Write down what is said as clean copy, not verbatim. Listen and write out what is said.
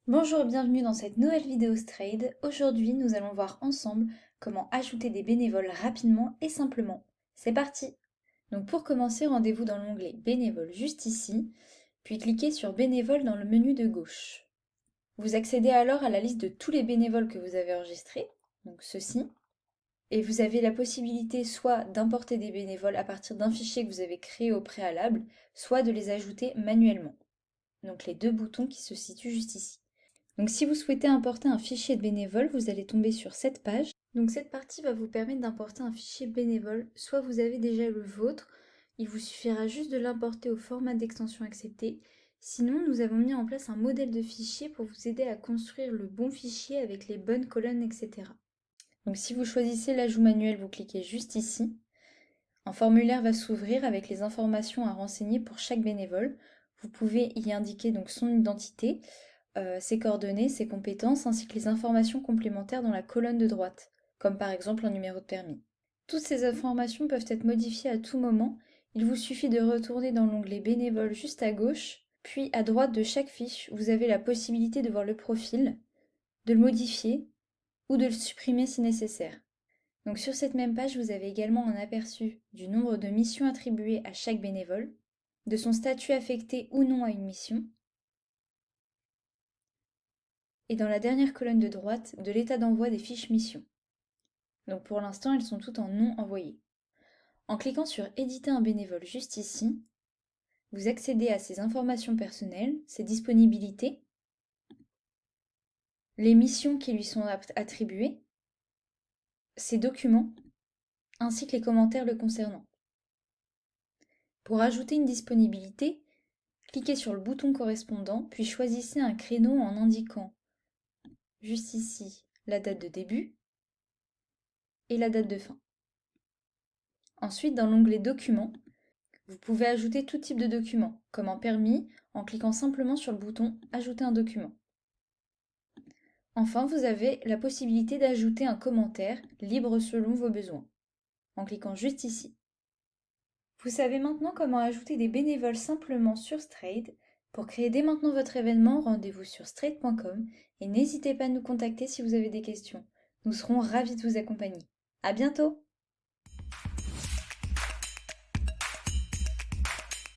Bonjour et bienvenue dans cette nouvelle vidéo Strayed. Aujourd'hui, nous allons voir ensemble comment ajouter des bénévoles rapidement et simplement. C'est parti! Donc pour commencer, rendez-vous dans l'onglet Bénévoles juste ici, puis cliquez sur Bénévoles dans le menu de gauche. Vous accédez alors à la liste de tous les bénévoles que vous avez enregistrés, donc ceux-ci, et vous avez la possibilité soit d'importer des bénévoles à partir d'un fichier que vous avez créé au préalable, soit de les ajouter manuellement. Donc les deux boutons qui se situent juste ici. Donc si vous souhaitez importer un fichier de bénévole, vous allez tomber sur cette page. Donc cette partie va vous permettre d'importer un fichier bénévole. Soit vous avez déjà le vôtre, il vous suffira juste de l'importer au format d'extension accepté. Sinon, nous avons mis en place un modèle de fichier pour vous aider à construire le bon fichier avec les bonnes colonnes, etc. Donc si vous choisissez l'ajout manuel, vous cliquez juste ici. Un formulaire va s'ouvrir avec les informations à renseigner pour chaque bénévole. Vous pouvez y indiquer donc son identité, ses coordonnées, ses compétences, ainsi que les informations complémentaires dans la colonne de droite, comme par exemple un numéro de permis. Toutes ces informations peuvent être modifiées à tout moment. Il vous suffit de retourner dans l'onglet Bénévoles juste à gauche, puis à droite de chaque fiche, vous avez la possibilité de voir le profil, de le modifier ou de le supprimer si nécessaire. Donc sur cette même page, vous avez également un aperçu du nombre de missions attribuées à chaque bénévole, de son statut affecté ou non à une mission, et dans la dernière colonne de droite, de l'état d'envoi des fiches missions. Donc pour l'instant, elles sont toutes en non envoyées. En cliquant sur Éditer un bénévole juste ici, vous accédez à ses informations personnelles, ses disponibilités, les missions qui lui sont attribuées, ses documents, ainsi que les commentaires le concernant. Pour ajouter une disponibilité, cliquez sur le bouton correspondant, puis choisissez un créneau en indiquant juste ici la date de début et la date de fin. Ensuite, dans l'onglet Documents, vous pouvez ajouter tout type de document, comme un permis, en cliquant simplement sur le bouton Ajouter un document. Enfin, vous avez la possibilité d'ajouter un commentaire libre selon vos besoins, en cliquant juste ici. Vous savez maintenant comment ajouter des bénévoles simplement sur Strayed. Pour créer dès maintenant votre événement, rendez-vous sur strayed.com et n'hésitez pas à nous contacter si vous avez des questions. Nous serons ravis de vous accompagner. À bientôt!